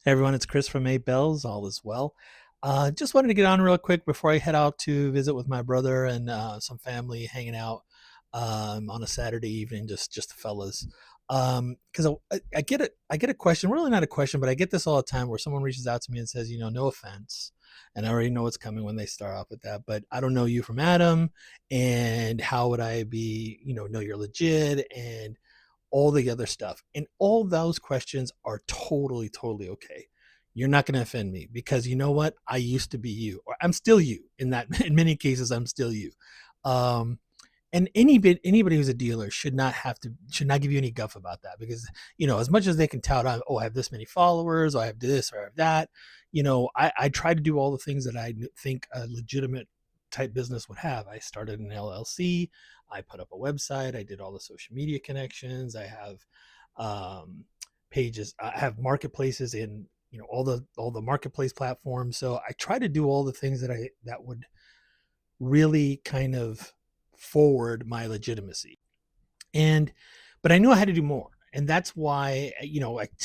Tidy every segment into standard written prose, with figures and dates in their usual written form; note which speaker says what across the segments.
Speaker 1: Hey everyone, it's Chris from Eight Bells. All is well. Just wanted to get on real quick before I head out to visit with my brother and some family, hanging out on a Saturday evening, just the fellas. Because I get a question, really not a question, but I get this all the time where someone reaches out to me and says, no offense, and I already know what's coming when they start off with that, but I don't know you from Adam, and how would I be, know you're legit and all the other stuff. And all those questions are totally, totally okay. You're not going to offend me because you know what? I used to be you, or I'm still you. In that, in many cases, I'm still you. Um, and anybody who's a dealer should not give you any guff about that, because as much as they can tout on, oh, I have this many followers, or I have this, or I have that. I try to do all the things that I think a legitimate type business would have. I started an LLC. I put up a website. I did all the social media connections. I have um, pages. I have marketplaces in all the marketplace platforms. So I try to do all the things that would really kind of forward my legitimacy. And but I knew I had to do more. And that's why I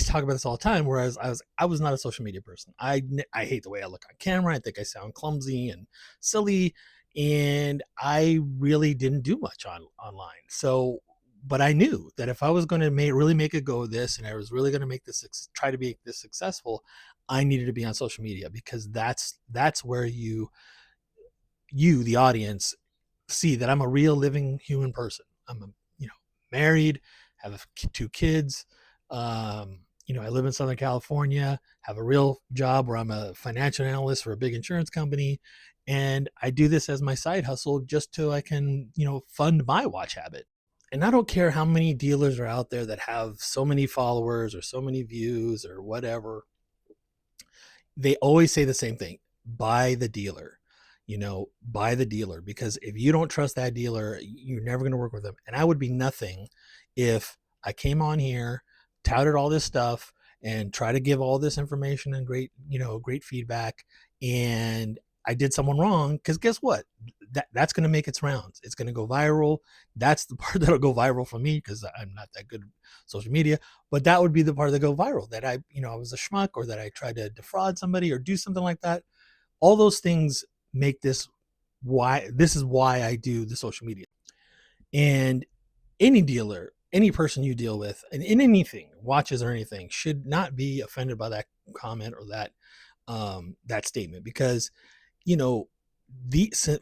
Speaker 1: talk about this all the time. Whereas I was not a social media person. I hate the way I look on camera. I think I sound clumsy and silly, and I really didn't do much online. So, but I knew that if I was going to really make a go of this, and I was really going to make this try to be this successful, I needed to be on social media, because that's where the audience, see that I'm a real living human person. I'm married, have two kids. I live in Southern California, have a real job where I'm a financial analyst for a big insurance company, and I do this as my side hustle just so I can fund my watch habit. And I don't care how many dealers are out there that have so many followers or so many views or whatever, they always say the same thing: buy the dealer. Buy the dealer, because if you don't trust that dealer, you're never going to work with them. And I would be nothing if I came on here, touted all this stuff, and try to give all this information and great feedback, and I did someone wrong. Because guess what? That's going to make its rounds. It's going to go viral. That's the part that'll go viral for me, because I'm not that good at social media. But that would be the part that go viral, that I was a schmuck, or that I tried to defraud somebody or do something like that. All those things make this is why I do the social media. And any dealer, any person you deal with, and in anything, watches or anything, should not be offended by that comment or that statement, because you know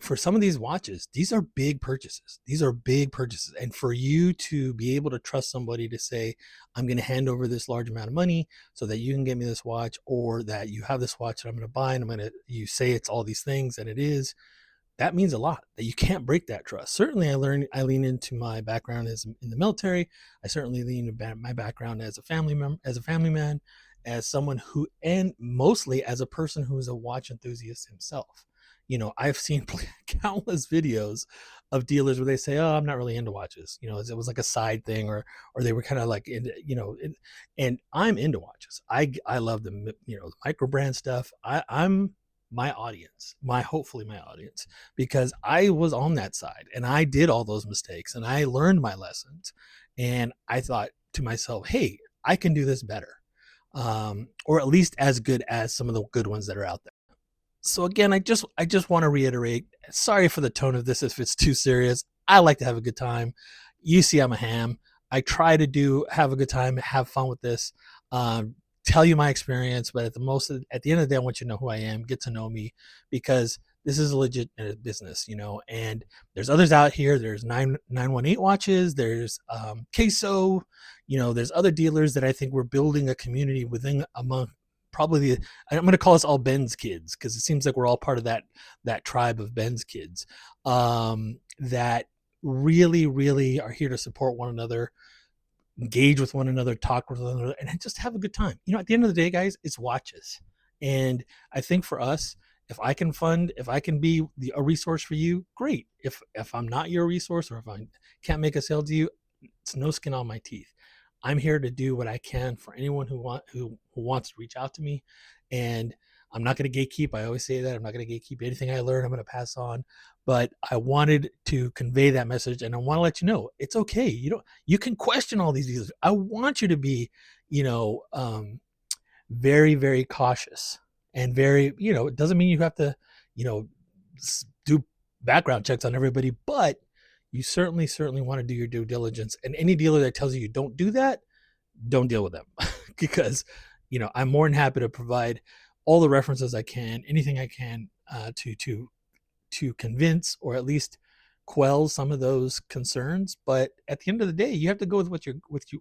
Speaker 1: for some of these watches, these are big purchases. These are big purchases, and for you to be able to trust somebody to say, I'm going to hand over this large amount of money so that you can get me this watch, or that you have this watch that I'm going to buy, and you say it's all these things and it is, that means a lot. That you can't break that trust. Certainly, I lean into my background as in the military. I certainly lean into my background as a as a family man, as someone who, and mostly as a person who is a watch enthusiast himself. I've seen countless videos of dealers where they say, "Oh, I'm not really into watches." It was like a side thing, or they were kind of like, and I'm into watches. I love the micro brand stuff. I'm my audience, hopefully my audience, because I was on that side and I did all those mistakes and I learned my lessons, and I thought to myself, hey, I can do this better, or at least as good as some of the good ones that are out there. So again, I just want to reiterate, sorry for the tone of this if it's too serious. I like to have a good time. You see, I'm a ham. I try to have a good time, have fun with this, tell you my experience, but at the end of the day, I want you to know who I am, get to know me, because this is a legit business, and there's others out here. There's 918 watches. There's Queso, there's other dealers that I think we're building a community within, among probably I'm going to call us all Ben's kids, because it seems like we're all part of that tribe of Ben's kids, that really, really are here to support one another, engage with one another, talk with one another, and just have a good time. At the end of the day, guys, it's watches. And I think for us, if I can be a resource for you, great. If I'm not your resource, or if I can't make a sale to you, it's no skin on my teeth. I'm here to do what I can for anyone who wants to reach out to me, and I'm not going to gatekeep. I always say that I'm not going to gatekeep. Anything I learn, I'm going to pass on. But I wanted to convey that message, and I want to let you know it's okay. You can question all these dealers. I want you to be, you know, um, very, very cautious and very, it doesn't mean you have to, you know, do background checks on everybody, but you certainly want to do your due diligence. And any dealer that tells you don't do that, don't deal with them because, I'm more than happy to provide all the references I can, anything I can to convince or at least quell some of those concerns. But at the end of the day, you have to go with what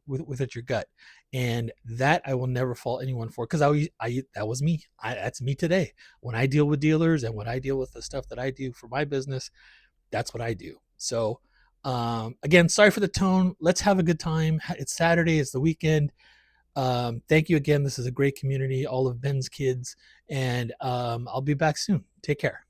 Speaker 1: with your gut, and that I will never fault anyone for, because I that was me. That's me today. When I deal with dealers and when I deal with the stuff that I do for my business, that's what I do. So again, sorry for the tone. Let's have a good time. It's Saturday. It's the weekend. Thank you again. This is a great community, all of Ben's kids, and I'll be back soon. Take care.